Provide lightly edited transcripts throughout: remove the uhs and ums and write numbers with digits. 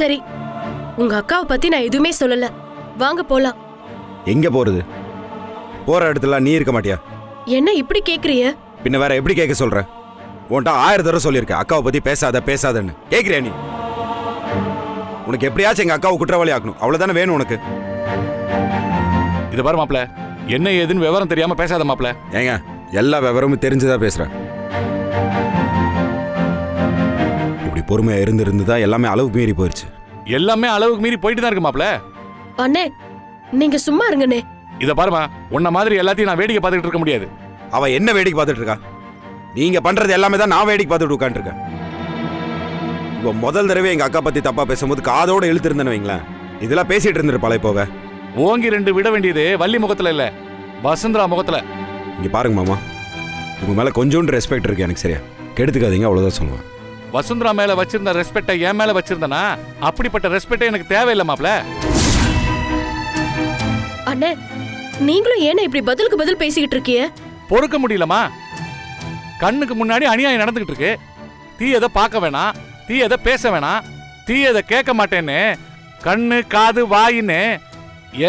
சரி, உங்க அக்காவை பத்தி நான் எதுவுமே சொல்லல. வாங்க போலாம். எங்க போறது? போற இடத்துல நீ இருக்க மாட்டியா? என்ன இப்படி கேக்குறிய? பின்ன வேற எப்படி கேட்க சொல்ற? உன்ட்ட 1000 தடவை சொல்லியிருக்கேன் அக்காவை பத்தி பேசாதன்னு. கேட்கிறியா நீ? உனக்கு எப்படியாச்சும் எங்க அக்காவை குற்றவாளி ஆக்கணும், அவ்வளவுதானே வேணும் உனக்கு. இத பாரு மாப்ள, என்ன ஏதுன்னு விவரம் தெரியாம பேசாத மாப்ள. ஏங்க, எல்லா விவரமும் தெரிஞ்சுதான் பேசுறேன். இப்படி பொறுமையா இருந்துதான் எல்லாமே அளவுக்கு மீறி போயிருச்சு. எல்லாமே அளவுக்கு மீறி போயிட்டு தான் இருக்கு மாப்ள. அண்ணே, நீங்க சும்மா இருங்கண்ணே. இத பாருமா, உன்ன மாதிரி எல்லாத்தையும் நான் வேடிக்கை பார்த்துட்டு இருக்க முடியாது. அவ என்ன வேடிக்கை பார்த்துட்டு இருக்கா? நீங்க பண்றது எல்லாமே தான் நான் வேடிக்கை பார்த்துட்டு உட்காந்துருக்கேன். இப்போ முதல் தடவை எங்க அக்கா பத்தி தப்பா பேசும்போது காதோட இழுத்து இருந்தேன்னு வைங்களேன், இதெல்லாம் பேசிட்டு இருந்திருப்பாளே போக. ஓங்கி 2 விட வேண்டியது வள்ளி முகத்துல இல்ல, வசுந்தரா முகத்துல. இங்க பாருங்க மாமா, உங்க மேல கொஞ்சோண்டு ரெஸ்பெக்ட் இருக்கு எனக்கு, சரியா? கெடுத்துக்காதீங்க, அவ்வளவுதான் சொல்லுவேன். வசுந்தரா மேல வச்சிருந்த ரெஸ்பெக்டை என் மேல வச்சிருந்தனா, அப்படிப்பட்ட ரெஸ்பெக்டே எனக்கு தேவையில்லை மாப்ள. அண்ணே, நீங்களும் ஏன்னா இப்படி பதிலுக்கு பதில் பேசிக்கிட்டு இருக்கீங்க? பொறுக்க முடியலமா? கண்ணுக்கு முன்னாடி அநியாயம் நடந்துகிட்டு இருக்கு. தீயதை பார்க்க வேணாம், தீயதை பேச வேணாம், தீயதை கேட்க மாட்டேன்னு கண்ணு காது வாயின்னு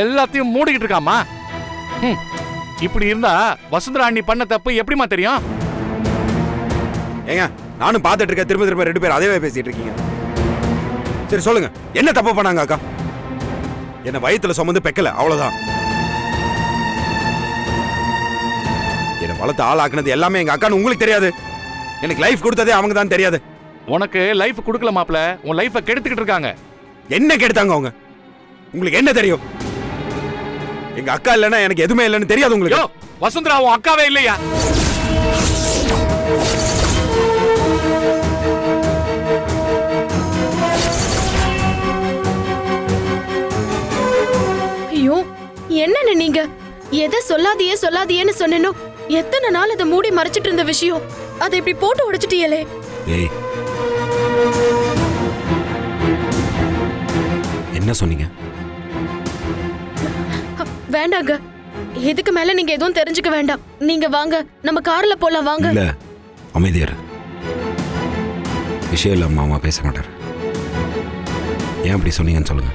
எல்லாத்தையும் மூடிக்கிட்டு இருக்காமா. இப்படி இருந்தா வசுந்தரா அண்ணி பண்ண தப்பு எப்படிமா தெரியும்? ஏங்க, நானும் பார்த்துட்டு இருக்கேன், திரும்ப திரும்ப 2 பேரும் அதே பேசிட்டு இருக்கீங்க. சரி சொல்லுங்க, என்ன தப்பு பண்ணாங்க அக்கா? என்ன வயித்துல சுமந்து பெக்கல, அவ்வளவுதான். என்ன வளர்த்து ஆளாக்குனது எல்லாமே எங்க அக்கான்னு உங்களுக்கு தெரியாது. எனக்கு லைஃப் கொடுத்ததே அவங்க தான் தெரியாது. உனக்கு லைஃப் கொடுக்கல மாப்ள, உன் லைஃபை கெடுத்துக்கிட்டு இருக்காங்க. என்ன கெடுத்தாங்க அவங்க? உங்களுக்கு என்ன தெரியும்? எங்க அக்கா இல்லைன்னா எனக்கு எதுவுமே இல்லைன்னு தெரியாது உங்களுக்கு. வசுந்தரா உன் அக்காவே இல்லையா? ஐயோ, என்னன்னு நீங்க எதை சொல்லாதியேன்னு சொன்னேனோ, எத்தனை நாள் அதை மூடி மறைச்சிட்டு இருந்த விஷயம், அதை இப்படி போட்டு உடைச்சிட்டீங்களே. ஏய், என்ன சொன்னீங்க? வேண்டாங்க, இதுக்கு மேல நீங்க எதுவும் தெரிஞ்சுக்க வேண்டாம். நீங்க வாங்க, நம்ம கார்ல போலாம். வாங்க. இல்ல, அமைதியாரு. விஷயம் இல்ல, மாமா பேச மாட்டாரு. ஏன் அப்படி சொன்னீங்கன்னு சொல்லுங்க.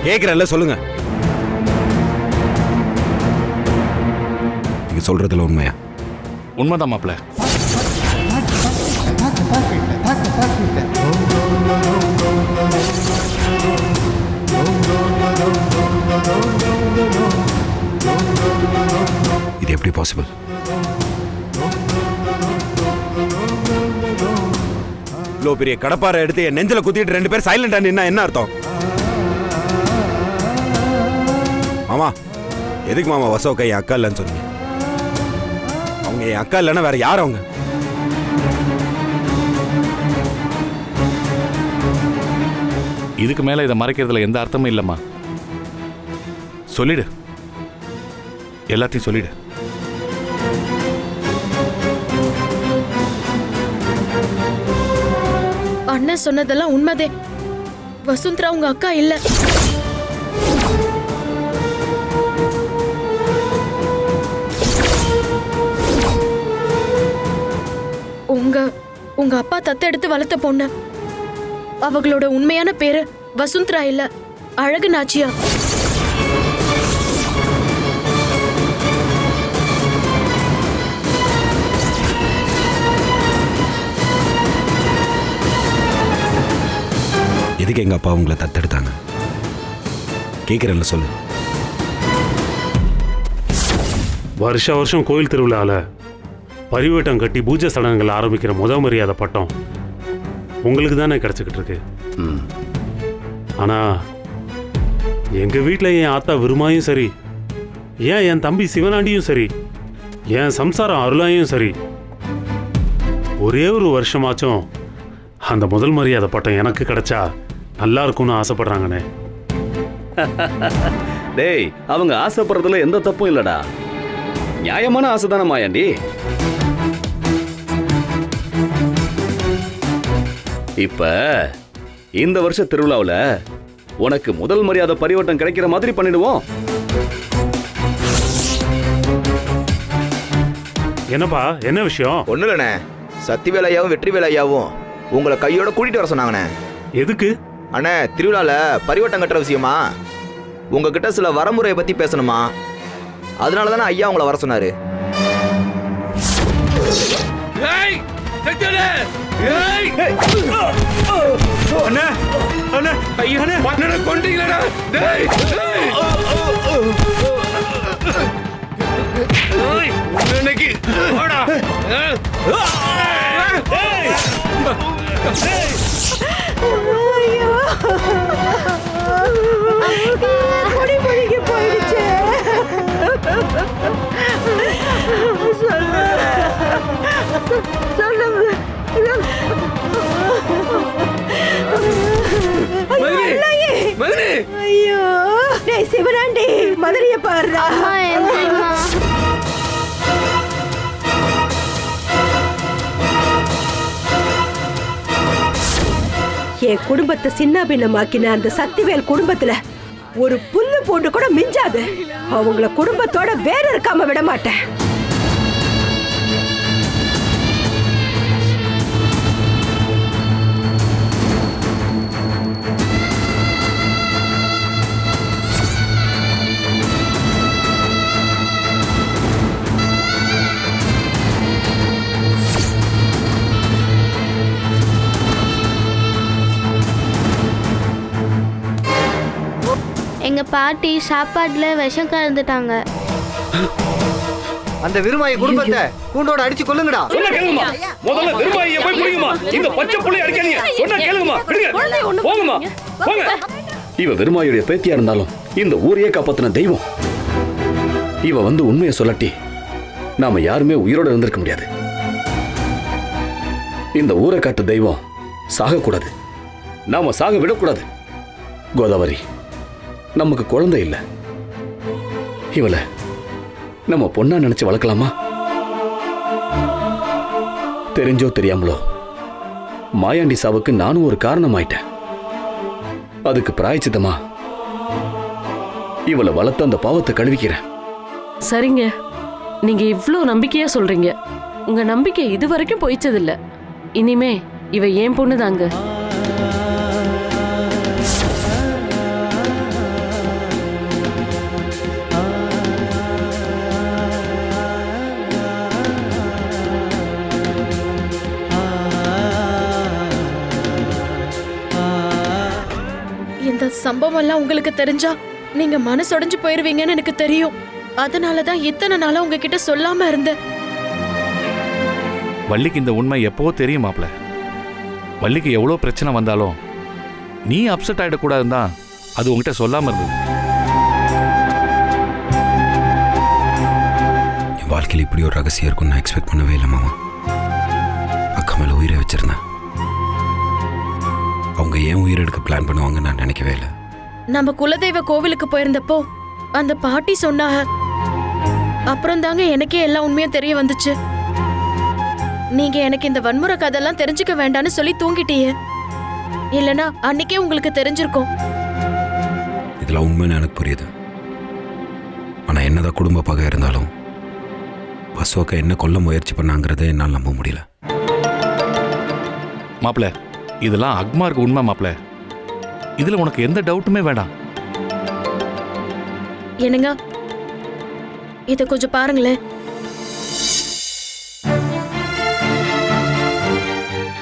கேக்குறல்ல, சொல்லுங்க. நீங்க சொல்றதுல உண்மையா? உண்மைதான் மாப்ள. இது எப்படி பாசிபிள்? இவ்வளவு பெரிய கடப்பாரை எடுத்து என் நெஞ்சில குத்திட்டு 2 பேர் சைலண்டா நின்னா என்ன அர்த்தம்? மாமா, எதுக்கு மாமா வசோக்கா என் அக்கா இல்லைன்னு சொன்னீங்க? அவங்க என் அக்கா இல்லைன்னா வேற யார் அவங்க? இதுக்கு மேல இதை மறைக்கிறதுல எந்த அர்த்தமும் இல்லம்மா. சொல்லிடு, எல்லாத்தையும் சொல்லிடு. அண்ணன் சொன்னதெல்லாம் உண்மைதே. வசுந்தரா உங்க அக்கா இல்ல. உங்க அப்பா தத்தெடுத்து வளர்த்த பொண்ணு. அவங்களோட உண்மையான பேரு வசுந்தரா இல்ல, அழகு நாச்சியா. எதுக்கு எங்க அப்பா உங்களை தத்தெடுத்தாங்க? கேட்கிறேன்ல, சொல்லு. வருஷம் கோயில் திருவிழாவில் பரிவேட்டம் கட்டி பூஜை சடங்குகள் ஆரம்பிக்கிற மரியாதை பட்டம் உங்களுக்கு தானே கிடச்சிக்கிட்டு இருக்கு. ஆனால் எங்கள் வீட்டில் என் ஆத்தா விருமாயும் சரி, ஏன் என் தம்பி சிவனாண்டியும் சரி, என் சம்சாரம் அருளாயும் சரி, ஒரே ஒரு வருஷமாச்சும் அந்த மரியாதை பட்டம் எனக்கு கிடைச்சா நல்லா இருக்கும்னு ஆசைப்படுறாங்கண்ணே. டேய், அவங்க ஆசைப்படுறதுல எந்த தப்பும் இல்லடா. நியாயமான ஆசை தானே மாயாண்டி. இப்ப இந்த வருஷ திருவிழாவில் உனக்கு முதல் மரியாதை பரிவட்டம் கிடைக்கிற மாதிரி பண்ணிடுவோம். என்னப்பா, என்ன விஷயம்? ஒண்ணு இல்லண்ணே, சத்திவேல் ஐயாவும் வெற்றிவேல் ஐயாவும் உங்களை கையோட கூட்டிட்டு வர சொன்னாங்கண்ணே. எதுக்கு? அண்ணே, திருவிழால பரிவட்டம் கட்டுற விஷயமா உங்ககிட்ட சில வரமுறையை பத்தி பேசணுமா, அதனால தானே ஐயா உங்களை வர சொன்னாரு. ஐயோ, டேய் சிவனாண்டி, மதுரைய பாருடா. என் குடும்பத்தை சின்ன பின்னமாக்கின அந்த சக்திவேல் குடும்பத்துல ஒரு புல்லு பூண்டு கூட மிஞ்சாது. அவங்கள குடும்பத்தோட வேற இருக்காம விட மாட்டேன். எங்க பாட்டி சாப்பாட்டுல விஷம் கலந்துட்டாங்க. அந்த விருமாயி குடும்பத்தை கூண்டோட அடிச்சு கொல்லுங்கடா. சொன்னா கேளுங்கம்மா. முதல்ல விருமாயியை போய் பிடிங்கம்மா. இந்த பச்சை புள்ளை அடிக்காதீங்க. சொன்னா கேளுங்கம்மா. பிடிங்க. போங்கம்மா. போங்க. இவ விருமாயுடைய பேத்தியா இருந்தாலும் இந்த ஊரையே காப்பாத்தின தெய்வம். இவ வந்து உண்மையை சொல்லட்டி நாம யாருமே உயிரோட இருந்திருக்க முடியாது. இந்த ஊரை காட்டு தெய்வம் சாகக்கூடாது, நாம சாக விடக்கூடாது. கோதாவரி, நமக்கு குழந்தை இல்லை, இவளை நம்ம பொண்ணா நினைச்சு வளர்க்கலாமா? தெரிஞ்சோ தெரியாமலோ மாயாண்டி சாவுக்கு நானும் ஒரு காரணமாயிட்டேன். அதுக்கு பிராயச்சித்தமா இவளை வளர்த்து அந்த பாவத்தை கழுவிக்கிறேன். சரிங்க, நீங்க இவ்ளோ நம்பிக்கையா சொல்றீங்க. உங்க நம்பிக்கை இதுவரைக்கும் போயிச்சதில்ல. இனிமே இவ ஏன் பொண்ணுதாங்க. இந்த சம்பவம் எல்லாம் உங்களுக்கு தெரிஞ்சா நீங்க மனசொடைஞ்சு போயிருவீங்கன்னு எனக்கு தெரியும். அதனாலதான் இத்தனை நாளா உங்ககிட்ட சொல்லாம இருந்தேன். வள்ளிக்கு இந்த உண்மை எப்போ தெரியும் மாப்ள. வள்ளிக்கு எவ்வளோ பிரச்சனை வந்தாலும் நீ அப்செட் ஆயிடக்கூடாதுன்னு தான் அது உங்ககிட்ட சொல்லாம இருந்தது. என் வாழ்க்கையில் இப்படி ஒரு ரகசியம் இருக்குன்னு நான் எக்ஸ்பெக்ட் பண்ணவே இல்லை மாமா. அக்கா மேலே உயிரை வச்சிருந்தேன். அவங்க ஏன் உயிர் எடுக்க பிளான் பண்ணுவாங்கன்னு நான் நினைக்கவே இல்லை. நம்ம குலதெய்வ கோவிலுக்கு போயிருந்தப்போ அந்த பாட்டி சொன்னாங்க. அப்புறம் தாங்க எனக்கே எல்லா உண்மையும் தெரிய வந்துச்சு. நீங்க எனக்கு இந்த வன்முறை கதெல்லாம் தெரிஞ்சுக்க வேண்டாம்னு சொல்லி தூங்கிட்டீங்க. இல்லனா அன்னைக்கே உங்களுக்கு தெரிஞ்சிருக்கும். இதெல்லாம் உண்மைன்னு எனக்கு புரியுது. ஆனால் என்னதான் குடும்ப பகை இருந்தாலும் பசுவக்கா என்ன கொல்ல முயற்சி பண்ணாங்கிறத என்னால் நம்ப முடியல. மாப்ள, இதெல்லாம் அக்மாருக்கு உண்மை மாப்ள. இதுல உனக்கு எந்த டவுட்டுமே வேண்டாம். என்னங்க, இத கொஞ்சம் பாருங்களேன்.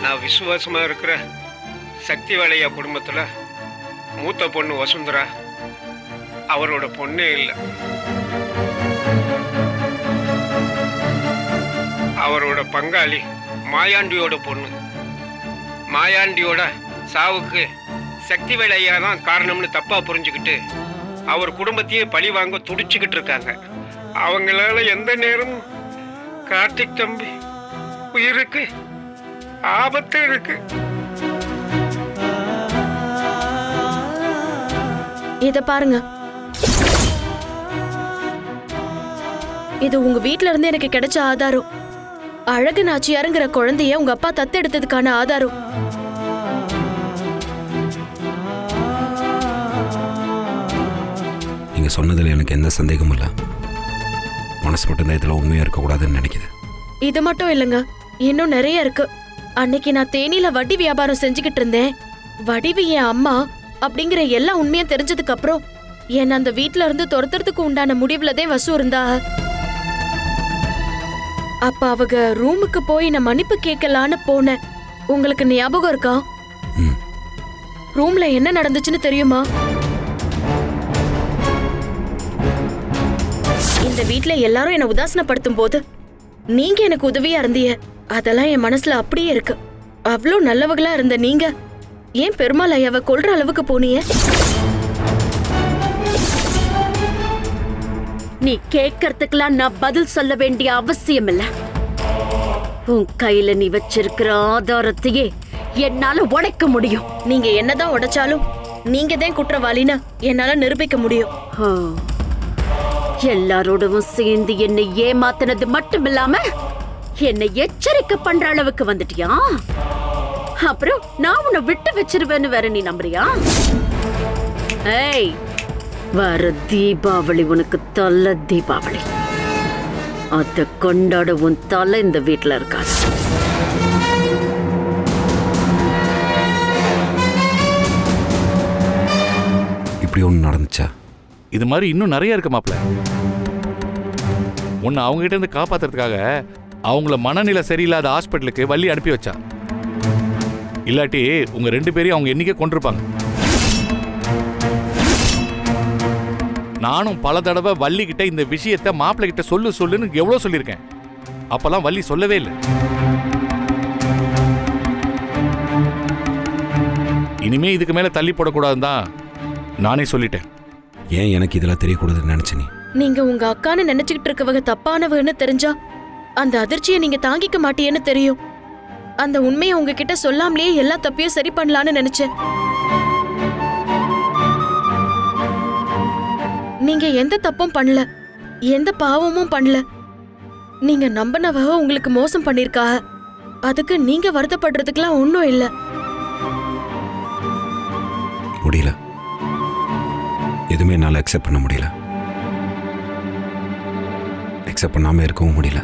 நான் விசுவாசமா இருக்கிற சக்தி வேலையா குடும்பத்துல மூத்த பொண்ணு வசுந்தரா அவரோட பொண்ணே இல்லை. அவரோட பங்காளி மாயாண்டியோட பொண்ணு. மாயாண்டியோட சாவுக்கு சக்தி வேலையா தான் காரணம்னு தப்பா புரிஞ்சுக்கிட்டு அவர் குடும்பத்தையே பழி வாங்க துடிச்சுக்கிட்டு இருக்காங்க. அவங்களால எந்த நேரமும் கார்த்திக் தம்பி உயிருக்கு ஆபத்து இருக்கு. இத பாருங்க. இது உங்க வீட்ல இருந்து எனக்கு கிடைச்ச ஆதாரம். அழகு நாச்சியாருங்கிற குழந்தைய உங்க அப்பா தத்தெடுத்ததுக்கான ஆதாரம். நீங்க சொன்னதில் எனக்கு எந்த சந்தேகமும் இல்லை. மனசு மட்டும்தான் இதில் உண்மையாக இருக்கக்கூடாதுன்னு நினைக்குது. இது மட்டும் இல்லைங்க, இன்னும் நிறைய இருக்கு. அன்னைக்கு நான் தேனியில வட்டி வியாபாரம் செஞ்சுக்கிட்டு இருந்தேன். வடிவு என் அம்மா அப்படிங்கிற எல்லா உண்மையும் தெரிஞ்சதுக்கு அப்புறம் என்ன அந்த வீட்ல இருந்து துரத்துறதுக்கு உண்டான முடிவுலதே வசு இருந்தா. அப்ப அவங்க ரூமுக்கு போய் நான் மன்னிப்பு கேட்கலான்னு போனேன். உங்களுக்கு ஞாபகம் இருக்கா? ரூம்ல என்ன நடந்துச்சுன்னு தெரியுமா? இந்த வீட்ல எல்லாரும் என்ன உதாசனப்படுத்தும் போது நீங்க எனக்கு உதவியா இருந்தீங்க. அதெல்லாம் என் மனசுல அப்படியே இருக்கு. அவ்வளோ நல்லவங்களா இருந்த நீங்க ஏன் பெருமாள் ஐயாவை கொல்ற அளவுக்கு போனீங்க? நீ கேட்கறதுக்கெல்லாம் நான் பதில் சொல்ல வேண்டிய அவசியம் இல்ல. உன் கையில நீ வச்சிருக்கிற ஆதாரத்தையே என்னால உடைக்க முடியும். நீங்க என்னதான் உடைச்சாலும் நீங்க தான் குற்றவாளின்னு என்னால நிரூபிக்க முடியும். எல்லாரோடவும் சேர்ந்து என்னை ஏமாத்தினது மட்டும் இல்லாம என்னை எச்சரிக்கை பண்ற அளவுக்கு வந்துட்டியா? அப்புறம் நான் உன்னை விட்டு வச்சிருவேன்னு வேற நீ நம்புறியா? ஏய், வர தீபாவளி உனக்கு தல தீபாவளி. அத கொண்டாட உன் தலை இந்த வீட்டுல இருக்காது. இப்படி ஒன்று நடந்துச்சா? இது மாதிரி இன்னும் நிறைய இருக்கு மாப்ள. உன்னை அவங்க கிட்ட இருந்து காப்பாத்துறதுக்காக அவங்கள மனநிலை சரியில்லாத ஹாஸ்பிட்டலுக்கு வள்ளி அனுப்பி வச்சா. இல்லாட்டி உங்க 2 பேரையும் அவங்க என்னைக்கே கொண்டிருப்பாங்க. நானும் பல தடவை வள்ளி கிட்ட இந்த விஷயத்தை மாப்பிள்ளை கிட்ட சொல்லுன்னு எவ்வளவு சொல்லியிருக்கேன். அப்பெல்லாம் வள்ளி சொல்லவே இல்லை. இனிமே இதுக்கு மேல தள்ளி போடக்கூடாதுன்னு தான் நானே சொல்லிட்டேன். ஏன் எனக்கு இதெல்லாம் தெரியக்கூடாதுன்னு நினைச்ச நீ? நீங்க உங்க அக்கான்னு நினைச்சுக்கிட்டு இருக்கவங்க தப்பானவன்னு தெரிஞ்சா அந்த அதிர்ச்சியை நீங்க தாங்கிக்க மாட்டீன்னு தெரியும். அந்த உண்மையை உங்ககிட்ட சொல்லாமலேயே எல்லா தப்பையும் சரி பண்ணலான்னு நினைச்சேன். நீங்க எந்த தப்பும் பண்ணல, எந்த பாவமும் பண்ணல. நீங்க நம்பினவ உங்களுக்கு மோசம் பண்ணிருக்கா. அதுக்கு நீங்க வருத்தப்படுறதுக்கெல்லாம் ஒன்றும் இல்லை. முடியல, எதுவுமே என்னால் அக்செப்ட் பண்ண முடியல. அக்செப்ட் பண்ணாம இருக்கவும் முடியல.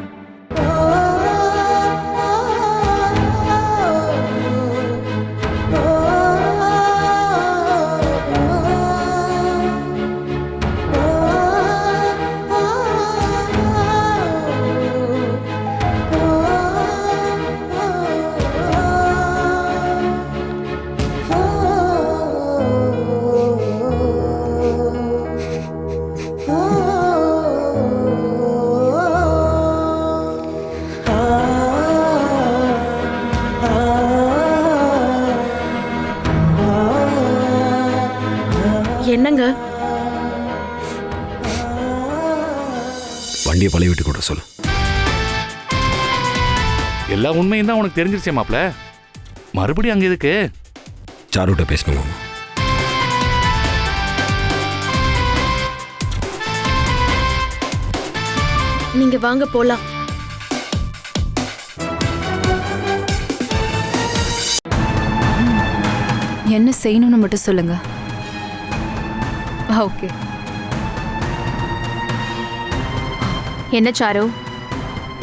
என்னங்க? வண்டியை பழைய விட்டு கூட சொல்லு. எல்லா உண்மையும் தான் உனக்கு தெரிஞ்சிருச்சே மாப்ள. மறுபடியும் அங்க எதுக்கு? சாருட்ட பேசணுமா? நீங்க வாங்க போலாம். என்ன செய்யணும்னு மட்டும் சொல்லுங்க. ஓகே. என்ன சாரு,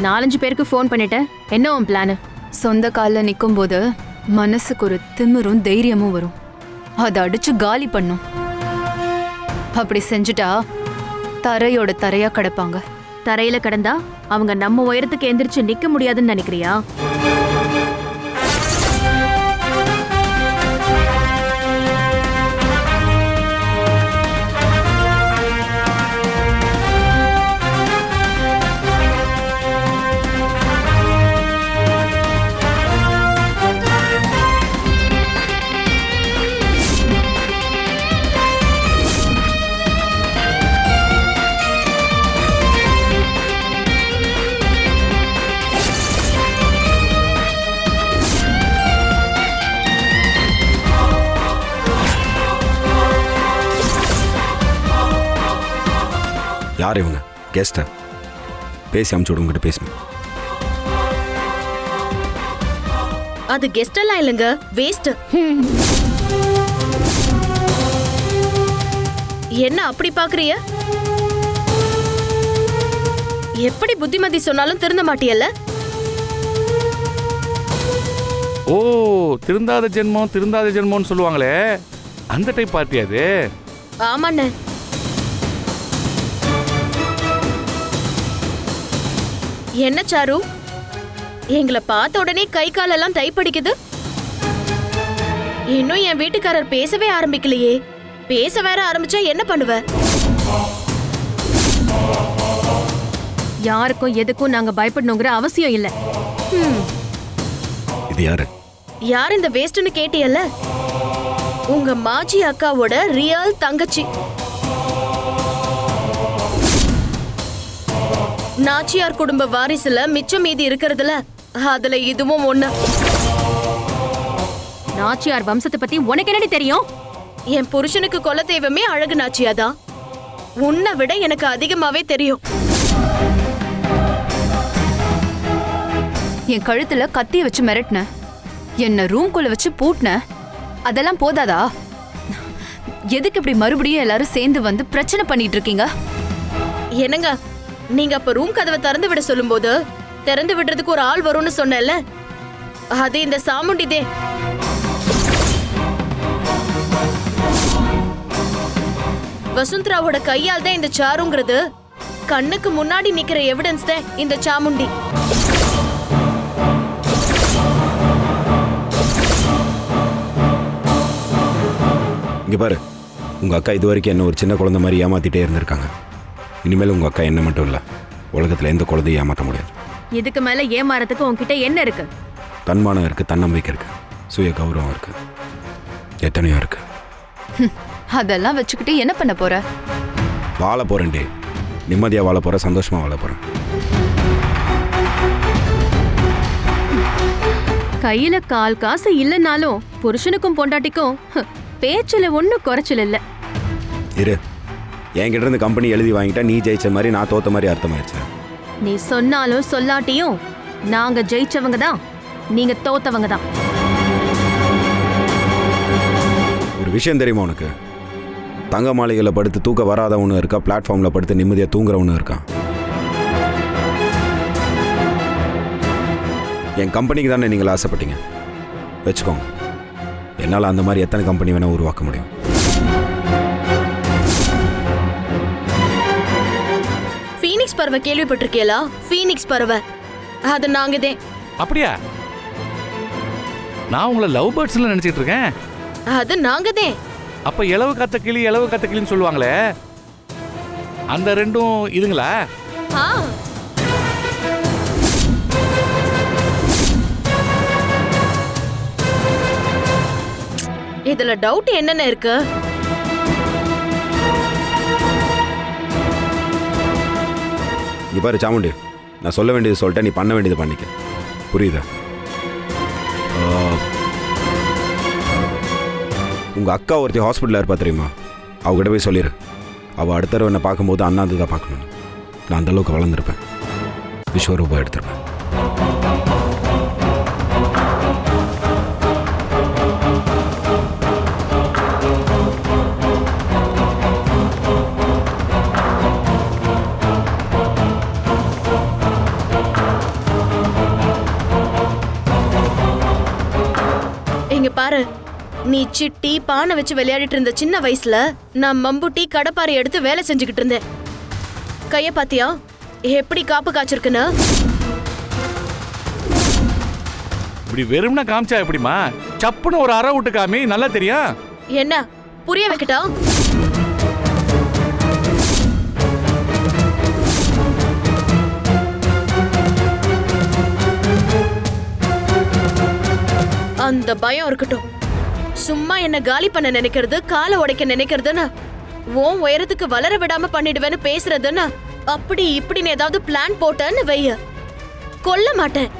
4-5 பேருக்கு ஃபோன் பண்ணிட்டேன். என்ன உன் பிளான்? சொந்த காலில் நிற்கும் போது மனசுக்கு ஒரு திமிரும் தைரியமும் வரும். அதை அடிச்சு காலி பண்ணும். அப்படி செஞ்சுட்டா தரையோட தரையா கிடப்பாங்க. தரையில கிடந்தா அவங்க நம்ம உயரத்துக்கு எந்திரிச்சு நிக்க முடியாதுன்னு நினைக்கிறியா? யார் இவங்க? கெஸ்டா? பேசி அமுச்சு விடு. உங்ககிட்ட பேசணும். அது கெஸ்ட் எல்லாம் இல்லைங்க, வேஸ்ட். என்ன அப்படி பாக்குறிய? எப்படி புத்திமதி சொன்னாலும் திருந்த மாட்டியல்ல? ஓ, திருந்தாத ஜென்மம்னு சொல்லுவாங்களே, அந்த டைப் பார்ட்டி அது. ஆமாண்ணே. என்ன சாரு, எங்களை பார்த்த உடனே கை காலெல்லாம் தைப்படிக்குது. இன்னும் என் வீட்டுக்காரர் பேசவே ஆரம்பிக்கலையே. பேச வேற ஆரம்பிச்சா என்ன பண்ணுவ? யாருக்கும் எதுக்கும் நாங்க பயப்படணுங்கிற அவசியம் இல்ல. இது யாரு? யார் இந்த வேஸ்ட்னு கேட்டியல்ல? உங்க மாஜி அக்காவோட ரியல் தங்கச்சி. நாச்சியார் குடும்ப வாரிசுல மிச்சம் மீதி இருக்கிறதுல அதுல இதுவும் ஒண்ணு. நாச்சியார் வம்சத்தை பத்தி உனக்கு என்னடி தெரியும்? என் புருஷனுக்கு கொல தெய்வமே அழகு நாச்சியாதான். உன்னை விட எனக்கு அதிகமாவே தெரியும். என் கழுத்துல கத்திய வச்சு மிரட்டின, என்ன ரூம்குள்ள வச்சு பூட்டின, அதெல்லாம் போதாதா? எதுக்கு இப்படி மறுபடியும் எல்லாரும் சேர்ந்து வந்து பிரச்சனை பண்ணிட்டு இருக்கீங்க? என்னங்க, நீங்க அப்ப ரூம் கதவை திறந்து விட சொல்லும்போது திறந்து விடுறதுக்கு ஒரு ஆள் வரும்னு சொன்னேன்ல, அது இந்த சாமுண்டிதே. வசுந்தராவோட கையால் தான் இந்த சாருங்கிறது கண்ணுக்கு முன்னாடி நிக்கிற எவிடன்ஸ் தான் இந்த சாமுண்டி. இங்க பாரு, உங்க அக்கா இது வரைக்கும் என்ன ஒரு சின்ன குழந்தை மாதிரி ஏமாத்திட்டே இருந்திருக்காங்க. இனிமேல் உங்க அக்கா என்ன மட்டும் இல்ல, உலகத்துல எந்த குழந்தையும் ஏமாற்ற முடியாது. இதுக்கு மேல ஏமாறதுக்கு உன்கிட்ட என்ன இருக்கு? தன்மானம் இருக்கு, தன்னம்பிக்கை இருக்கு, சுய கௌரவம் இருக்கு, எத்தனையோ இருக்கு. அதெல்லாம் வச்சுக்கிட்டு என்ன பண்ண போற? வாழ போறேன்டே, நிம்மதியா வாழ போறேன், சந்தோஷமா வாழ போறேன். கையில கால் காசு இல்லைன்னாலும் புருஷனுக்கும் பொண்டாட்டிக்கும் பேச்சுல ஒன்னும் குறைச்சல் இல்ல. இரு, என்கிட்ட இருந்து கம்பெனி எழுதி வாங்கிட்டா நீ ஜெயிச்ச மாதிரி நான் தோத்த மாதிரி அர்த்தமாயிடுச்சு. நீ சொன்னாலும் சொல்லாட்டியும் நாங்க ஜெயிச்சவங்க தான், நீங்க தோத்தவங்க தான். ஒரு விஷயம் தெரியுமா உனக்கு? தங்க மாளிகையில் படுத்து தூக்க வராதவனு இருக்கா, பிளாட்ஃபார்மில் படுத்து நிம்மதியாக தூங்குறவனு இருக்கான். என் கம்பெனிக்கு தானே நீங்கள் ஆசைப்பட்டீங்க, வச்சுக்கோங்க. என்னால் அந்த மாதிரி எத்தனை கம்பெனி வேணால் உருவாக்க முடியும். ஃபீனிக்ஸ் பறவை கேள்விப்பட்டிருக்கீங்களா? ஃபீனிக்ஸ் பறவை அது நாங்கதே. அப்படியா? நான் உங்களை லவ் பேர்ட்ஸ்ல நினைச்சிட்டு இருக்கேன். அது நாங்கதே. அப்ப இலவு காத்த கிளின்னு சொல்லுவாங்களே, அந்த ரெண்டும் இதுங்களா? இதுல டவுட் என்னென்ன இருக்கு? இங்க பாரு சாமுண்டி, நான் சொல்ல வேண்டியது சொல்லிட்டேன், நீ பண்ண வேண்டியது பண்ணிக்க. புரியுதா? உங்க அக்கா ஒருத்தி ஹாஸ்பிட்டலில் இருப்பா தெரியுமா? அவகிட்ட போய் சொல்லிடு, அவள் அடுத்த தடவை என்னை பார்க்கும்போது அண்ணாந்து தான் பார்க்கணும். நான் அந்தளவுக்கு வளர்ந்துருப்பேன், விஸ்வரூபா எடுத்திருப்பேன். இங்க பாரு, நீ சிட்டி பானை வச்சு விளையாடிட்டு இருந்த சின்ன வயசுல நான் மம்புட்டி கடப்பாரை எடுத்து வேலை செஞ்சுக்கிட்டு இருந்தேன். கைய பாத்தியா எப்படி காப்பு காய்ச்சிருக்குன்னு? இப்படி வெறும்னா காமிச்சா எப்படிமா? சப்புன்னு ஒரு அரை விட்டு காமி, நல்லா தெரியும். என்ன புரிய வைக்கட்டா? அந்த பயம் இருக்கட்டும். சும்மா என்ன காலி பண்ண நினைக்கிறது, காலை உடைக்க நினைக்கிறதுன்னு, உன் உயரத்துக்கு வளர விடாம பண்ணிடுவேன்னு பேசுறதுன்னு, அப்படி இப்படின்னு ஏதாவது பிளான் போட்டேன்னு வைய, கொல்ல மாட்டேன்.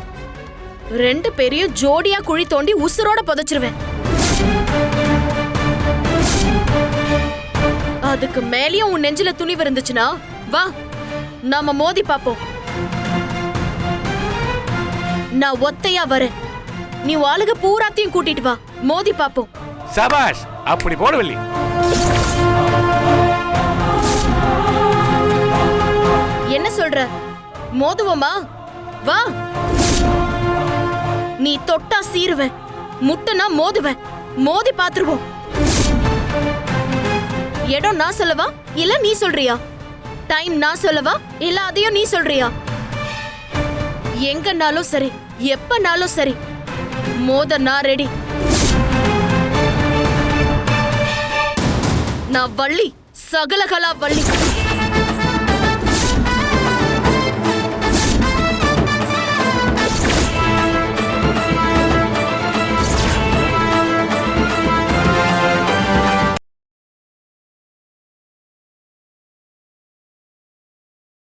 ரெண்டு பேரையும் ஜோடியா குழி தோண்டி உசுரோட புதைச்சிருவேன். அதுக்கு மேலேயும் உன் நெஞ்சில துணிவு இருந்துச்சுன்னா வா, நாம மோதி பாப்போம். நான் ஒத்தையா வரேன், நீ வாளுக பூராத்தையும் கூட்டிட்டு வா, மோதி பாப்போம். சபாஷ், அப்படி போடவில்லை. என்ன சொல்ற? மோதுவோமா? வா. நீ தொட்டா சீருவேன், முட்டுனா மோதுவேன், மோதி பாத்துருவோம். இடம் நான் சொல்லவா இல்ல நீ சொல்றியா? டைம் நான் சொல்லவா இல்ல அதையும் நீ சொல்றியா? எங்கனாலும் சரி, எப்பனாலும் சரி, மோத நான் ரெடி. நான் வள்ளி, சகலகலா வள்ளி.